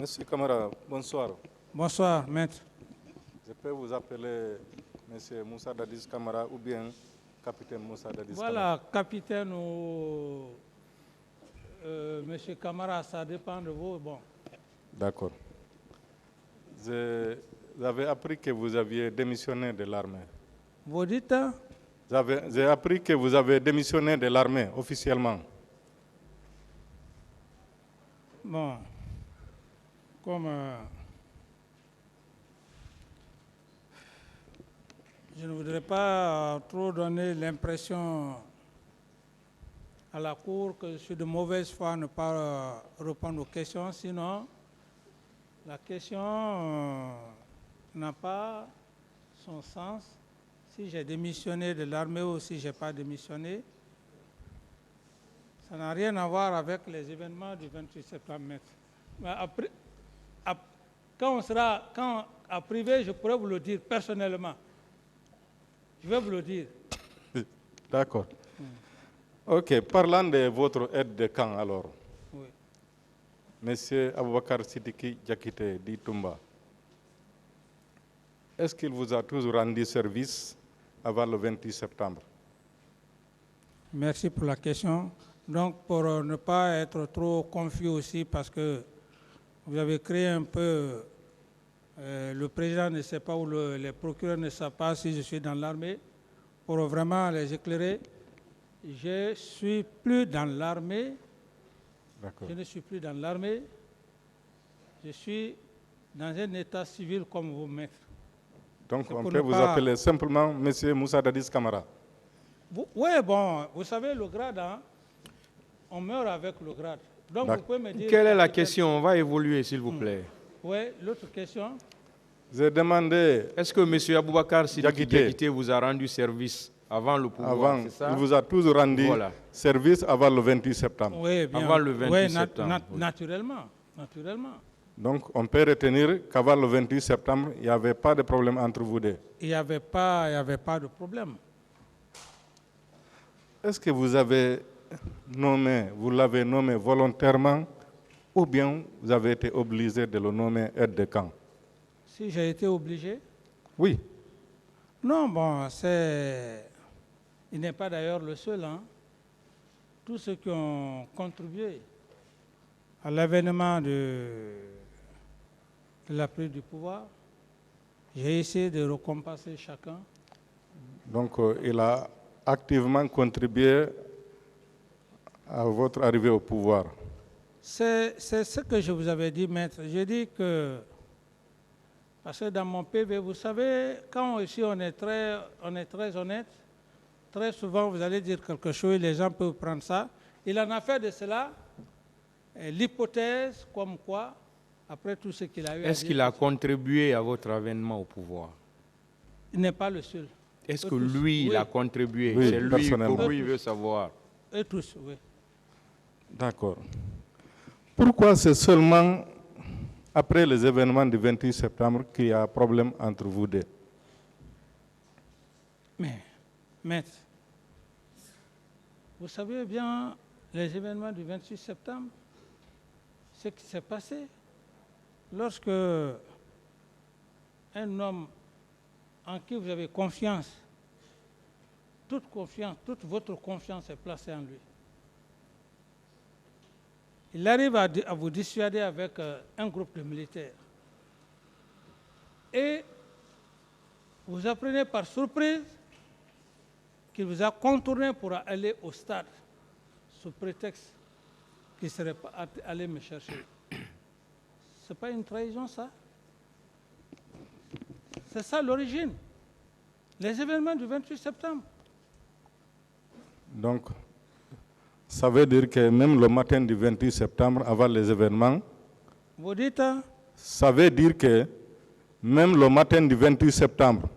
Monsieur Camara, bonsoir. Bonsoir, maître. Je peux vous appeler Monsieur Moussa Dadis Camara ou bien Capitaine Moussa Dadis Camara. Voilà, capitaine ou Monsieur Camara, ça dépend de vous. Bon. D'accord. Vous avez appris que vous aviez démissionné de l'armée. Vous dites? J'ai appris que vous avez démissionné de l'armée officiellement. Bon, comme je ne voudrais pas trop donner l'impression à la Cour que je suis de mauvaise foi à ne pas répondre aux questions, sinon la question n'a pas son sens. Si j'ai démissionné de l'armée ou si je n'ai pas démissionné, ça n'a rien à voir avec les événements du 28 septembre. Mais après, quand à privé, je pourrais vous le dire personnellement. Je vais vous le dire. D'accord. Ok, parlant de votre aide de camp alors. Oui. Monsieur Aboubakar Sidiki Diakité d'Itumba, est-ce qu'il vous a toujours rendu service avant le 28 septembre? Merci pour la question. Donc, pour ne pas être trop confus aussi, parce que vous avez créé un peu, le président ne sait pas ou les procureurs ne savent pas si je suis dans l'armée. Pour vraiment les éclairer, je ne suis plus dans l'armée. Je ne suis plus dans l'armée. Je suis dans un état civil comme vous, maître. Donc, on peut vous appeler simplement Monsieur Moussa Dadis Camara. Oui, bon, vous savez, le grade, hein, on meurt avec le grade. Donc, vous pouvez me dire... Quelle est la question? On va évoluer, s'il vous plaît. Oui, l'autre question. J'ai demandé... Est-ce que M. Aboubakar Sidiki Diakité vous a rendu service avant le pouvoir? Avant, il vous a toujours rendu service avant le 28 septembre. Oui, bien. Avant le 28 septembre. Naturellement, naturellement. Donc, on peut retenir qu'avant le 28 septembre, il n'y avait pas de problème entre vous deux. Il n'y avait pas de problème. Est-ce que vous l'avez nommé volontairement ou bien vous avez été obligé de le nommer aide de camp? Si j'ai été obligé? Oui. Non, bon, il n'est pas d'ailleurs le seul. Hein. Tous ceux qui ont contribué à l'avènement de la prise du pouvoir, j'ai essayé de récompenser chacun. Donc, il a activement contribué à votre arrivée au pouvoir. C'est ce que je vous avais dit, maître. J'ai dit que, parce que dans mon PV, vous savez, quand ici on est très honnête, très souvent vous allez dire quelque chose, les gens peuvent prendre ça. Il en a fait de cela l'hypothèse comme quoi, après tout ce qu'il a eu à dire... Est-ce qu'il a contribué à votre avènement au pouvoir? Il n'est pas le seul. Est-ce que lui, il a contribué? Oui, c'est lui, pour lui, il veut savoir. Et tous, oui. D'accord. Pourquoi c'est seulement après les événements du 28 septembre qu'il y a un problème entre vous deux? Mais, maître, vous savez bien les événements du 28 septembre, ce qui s'est passé lorsque un homme en qui vous avez confiance, toute votre confiance est placée en lui. Il arrive à vous dissuader avec un groupe de militaires. Et vous apprenez par surprise qu'il vous a contourné pour aller au stade, sous prétexte qu'il ne serait pas allé me chercher. Ce n'est pas une trahison, ça? C'est ça l'origine. Les événements du 28 septembre. Donc, ça veut dire que même le matin du 28 septembre, avant les événements... Vous dites? Ça veut dire que même le matin du 28 septembre,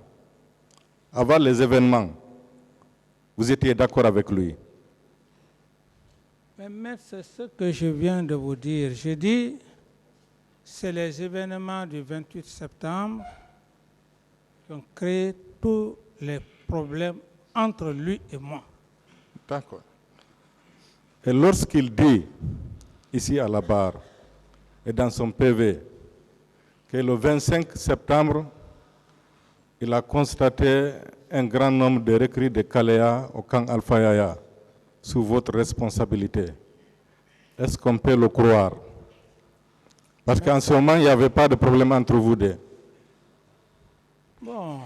avant les événements, vous étiez d'accord avec lui? Mais maître, c'est ce que je viens de vous dire. Je dis, c'est les événements du 28 septembre qui ont créé tous les problèmes entre lui et moi. D'accord. Et lorsqu'il dit, ici à la barre, et dans son PV que le 25 septembre, il a constaté un grand nombre de recrues de Kalea au camp Alpha Yaya sous votre responsabilité. Est-ce qu'on peut le croire? Parce qu'en ce moment, il n'y avait pas de problème entre vous deux. Bon.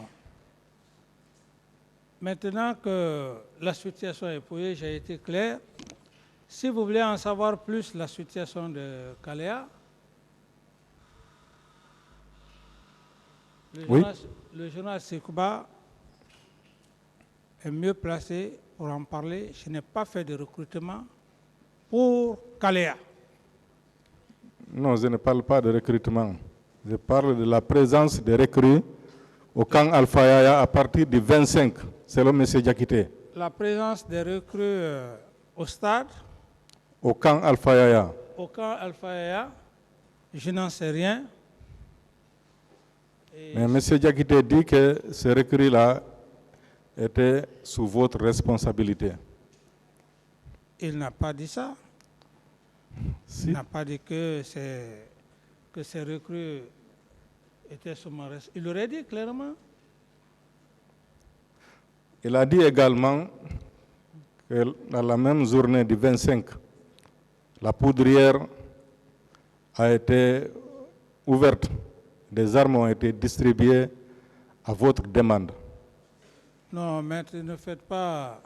Maintenant que la situation est posée, j'ai été clair. Si vous voulez en savoir plus la situation de Kalea, le journal Sekouba est mieux placé pour en parler. Je n'ai pas fait de recrutement pour Kalea. Non, je ne parle pas de recrutement. Je parle de la présence des recrues au camp Alpha Yaya à partir du 25, selon M. Diakité. La présence des recrues au stade. Au camp Alpha Yaya. Au camp Alpha Yaya, je n'en sais rien. Mais M. Diakité dit que ces recrues-là étaient sous votre responsabilité. Il n'a pas dit ça. Si. Il n'a pas dit que ces recrues étaient sous ma responsabilité. Il l'aurait dit clairement. Il a dit également que dans la même journée du 25, la poudrière a été ouverte. Des armes ont été distribuées à votre demande. Non, maître, ne faites pas...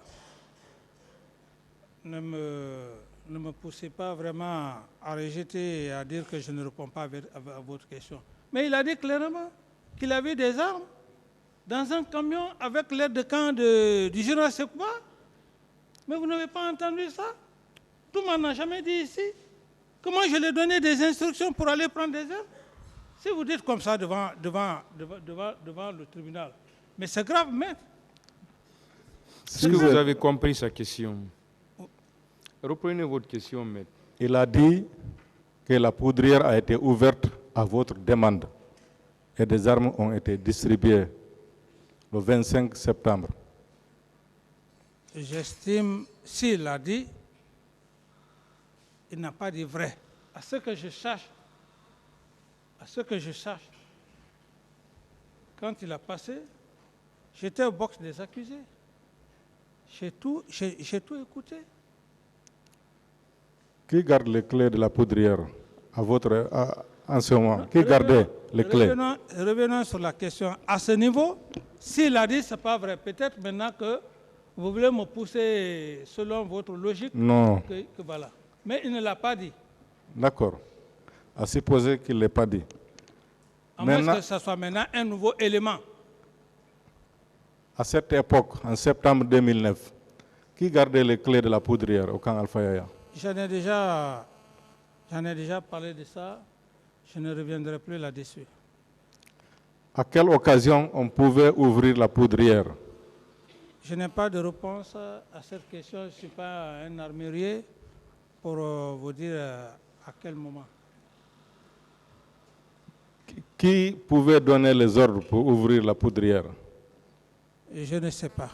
Ne me poussez pas vraiment à rejeter et à dire que je ne réponds pas à votre question. Mais il a dit clairement qu'il avait des armes dans un camion avec l'aide de camp du général Sekouba. Mais vous n'avez pas entendu ça? Tout le monde n'a jamais dit ici. Comment je lui ai donné des instructions pour aller prendre des armes? Si vous dites comme ça devant le tribunal, mais c'est grave, maître. Est-ce que vous avez compris sa question? Reprenez votre question, maître. Il a dit que la poudrière a été ouverte à votre demande et des armes ont été distribuées le 25 septembre. J'estime, s'il l'a dit, il n'a pas dit vrai. À ce que je sache, quand il a passé, j'étais au box des accusés. J'ai tout écouté. Qui garde les clés de la poudrière en ce moment? Qui gardait les clés? Revenons sur la question. À ce niveau, s'il a dit, ce n'est pas vrai. Peut-être maintenant que vous voulez me pousser selon votre logique. Non. Que voilà. Mais il ne l'a pas dit. D'accord. À supposer qu'il ne l'ait pas dit. À moins que ce soit maintenant un nouveau élément. À cette époque, en septembre 2009, qui gardait les clés de la poudrière au camp Alpha Yaya? J'en ai déjà parlé de ça. Je ne reviendrai plus là-dessus. À quelle occasion on pouvait ouvrir la poudrière? Je n'ai pas de réponse à cette question. Je ne suis pas un armurier pour vous dire à quel moment. Qui pouvait donner les ordres pour ouvrir la poudrière? Je ne sais pas.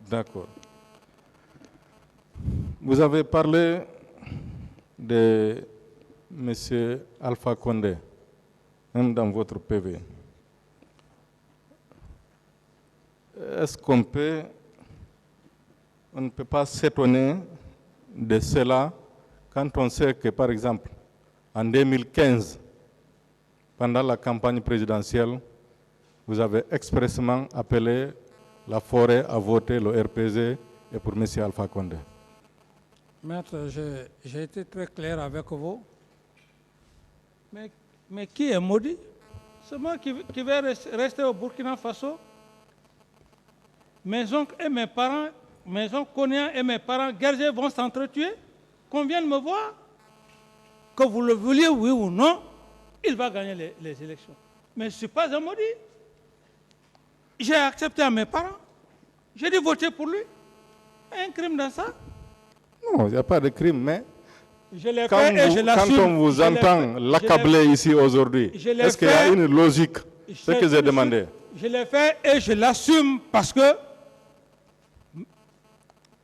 D'accord. Vous avez parlé de M. Alpha Condé, même dans votre PV. Est-ce qu'on ne peut pas s'étonner de cela quand on sait que, par exemple, en 2015, pendant la campagne présidentielle, vous avez expressément appelé la forêt à voter le RPZ et pour M. Alpha Condé? Maître, j'ai été très clair avec vous. Mais qui est maudit? C'est moi qui vais rester au Burkina Faso. Mes oncles et mes parents, mes oncles Konéens et mes parents guerriers vont s'entretuer. Qu'on vienne me voir. Que vous le vouliez, oui ou non, il va gagner les élections. Mais je ne suis pas un maudit. J'ai accepté à mes parents. J'ai dit voter pour lui. Un crime dans ça? Non, il n'y a pas de crime, mais quand on vous entend l'accabler ici aujourd'hui, est-ce qu'il y a une logique? C'est ce que j'ai demandé. Je l'ai fait et je l'assume parce que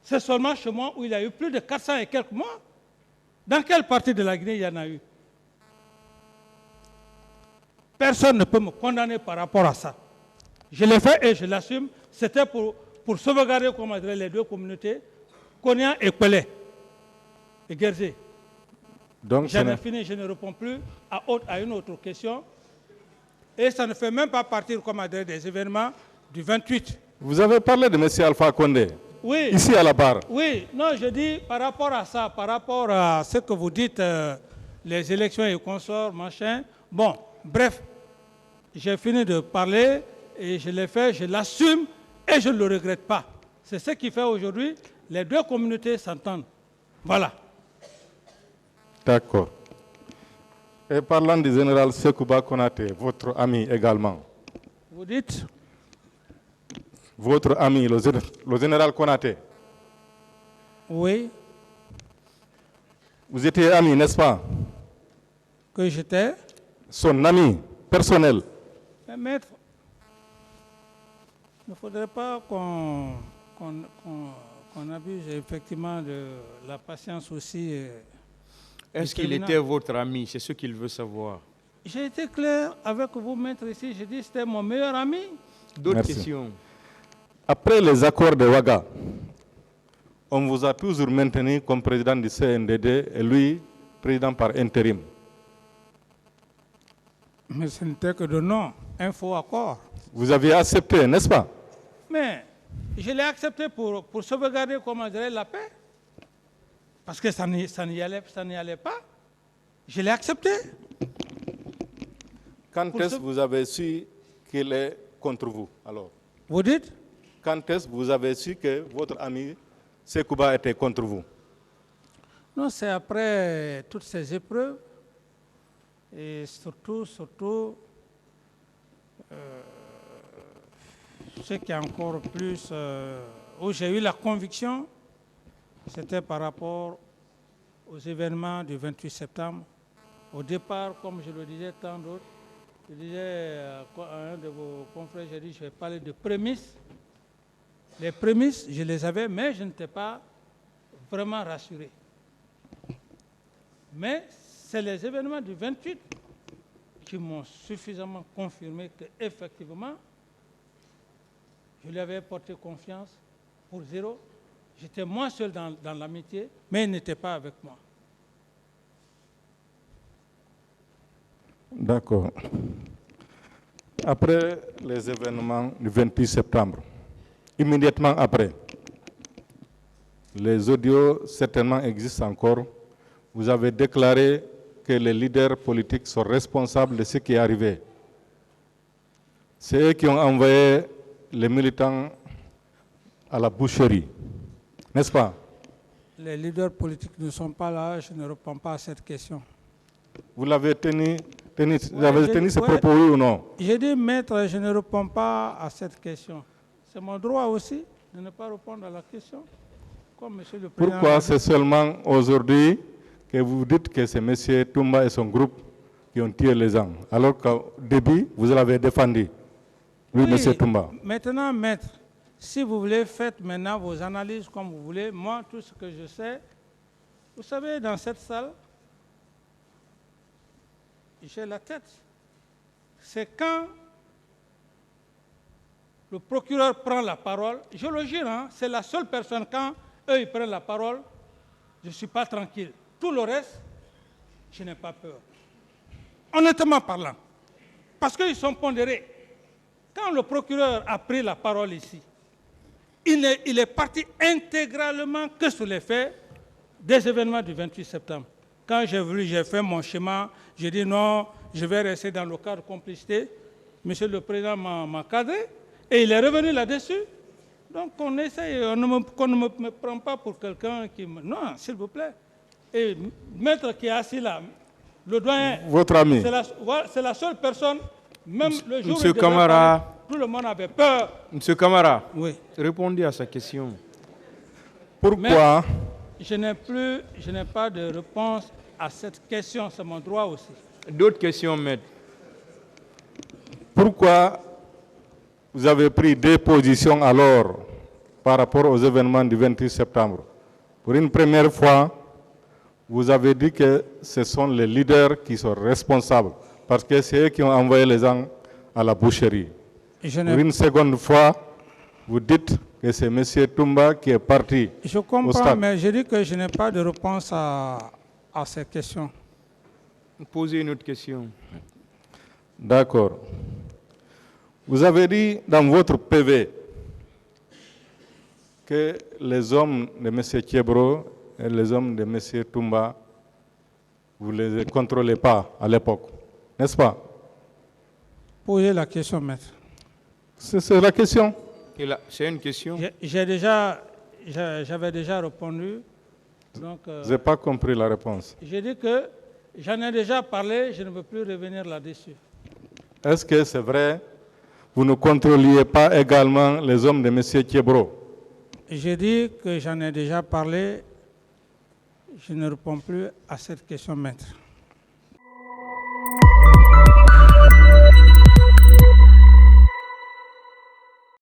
c'est seulement chez moi où il y a eu plus de 400 et quelques morts. Dans quelle partie de la Guinée il y en a eu? Personne ne peut me condamner par rapport à ça. Je l'ai fait et je l'assume. C'était pour sauvegarder, comment dire, les deux communautés, Konya et Kwele, et Guerzé. Donc, J'en ai fini, je ne réponds plus à une autre question. Et ça ne fait même pas partie, comment dire, des événements du 28. vous avez parlé de M. Alpha Condé, Oui. ici à la barre. Oui, non, je dis par rapport à ça, par rapport à ce que vous dites, les élections et consorts, machin. Bon, bref, j'ai fini de parler et je l'ai fait, je l'assume et je ne le regrette pas. C'est ce qui fait aujourd'hui, les deux communautés s'entendent. Voilà. D'accord. Et parlant du général Sekouba Konaté, votre ami également, Vous dites? votre ami, le général Konaté, Oui, vous étiez ami, n'est-ce pas? que j'étais. Son ami personnel. Mais maître, il ne faudrait pas qu'on abuse effectivement de la patience aussi. Est-ce qu'il était votre ami? C'est ce qu'il veut savoir. J'ai été clair avec vous, maître, ici. J'ai dit que c'était mon meilleur ami. D'autres Merci. questions? Après les accords de Ouaga, on vous a toujours maintenu comme président du CNDD et lui, président par intérim. Mais ce n'était que de nom, un faux accord. Vous aviez accepté, n'est-ce pas? Mais je l'ai accepté pour sauvegarder, comment dirais, la paix. Parce que ça n'y allait pas. Je l'ai accepté. Quand est-ce que vous avez su qu'il est contre vous, alors? Vous dites? Quand est-ce que vous avez su que votre ami Sekouba était contre vous? Non, c'est après toutes ces épreuves. Et surtout, ce qui est encore plus, où j'ai eu la conviction, c'était par rapport aux événements du 28 septembre. Au départ, comme je le disais tant d'autres, je disais à un de vos confrères, j'ai dit, je vais parler de prémices. Les prémices, je les avais, mais je n'étais pas vraiment rassuré. Mais c'est les événements du 28 qui m'ont suffisamment confirmé qu'effectivement, je lui avais porté confiance pour zéro. J'étais moi seul dans l'amitié, mais il n'était pas avec moi. D'accord. Après les événements du 28 septembre, immédiatement après, les audios certainement existent encore, vous avez déclaré que les leaders politiques sont responsables de ce qui est arrivé. C'est eux qui ont envoyé les militants à la boucherie, n'est-ce pas? Les leaders politiques ne sont pas là, je ne réponds pas à cette question. Vous l'avez tenu ce propos, oui ou non? J'ai dit, maître, je ne réponds pas à cette question. C'est mon droit aussi de ne pas répondre à la question. Comme monsieur le président. Pourquoi c'est seulement aujourd'hui que vous dites que c'est M. Toumba et son groupe qui ont tué les gens, alors qu'au début, vous l'avez défendu? Oui, M. Toumba. Maintenant, maître, si vous voulez, faites maintenant vos analyses comme vous voulez. Moi, tout ce que je sais, vous savez, dans cette salle, j'ai la tête. C'est quand le procureur prend la parole, je le jure, hein, c'est la seule personne, quand eux ils prennent la parole, je ne suis pas tranquille. Tout le reste, je n'ai pas peur. Honnêtement parlant. Parce qu'ils sont pondérés. Quand le procureur a pris la parole ici, il est parti intégralement que sur les faits des événements du 28 septembre. Quand j'ai fait mon schéma, j'ai dit non, je vais rester dans le cadre de complicité. Monsieur le Président m'a cadré et il est revenu là-dessus. Donc on essaye, qu'on ne me prend pas pour quelqu'un qui me... Non, s'il vous plaît. Et maître qui est assis là, le doyen... Votre ami. C'est la seule personne, même le jour où Monsieur Camara. tout le monde avait peur. Monsieur Camara, Oui. répondez à sa question. Pourquoi? Je n'ai pas de réponse à cette question, c'est mon droit aussi. D'autres questions, maître? Pourquoi vous avez pris des positions alors par rapport aux événements du 28 septembre? Pour une première fois, vous avez dit que ce sont les leaders qui sont responsables, parce que c'est eux qui ont envoyé les gens à la boucherie. Je Pour une seconde fois, vous dites que c'est M. Toumba qui est parti. Je au comprends, stade. mais je dis que je n'ai pas de réponse à ces questions. Posez une autre question. D'accord. Vous avez dit dans votre PV que les hommes de M. Thiebro et les hommes de M. Toumba, vous ne les contrôlez pas à l'époque, n'est-ce pas? Posez la question, maître. C'est la question. C'est une question. J'avais déjà répondu. Donc, Je n'ai pas compris la réponse. j'ai dit que j'en ai déjà parlé, je ne veux plus revenir là-dessus. Est-ce que c'est vrai? Vous ne contrôliez pas également les hommes de M. Thiebro? J'ai dit que j'en ai déjà parlé, je ne réponds plus à cette question, maître.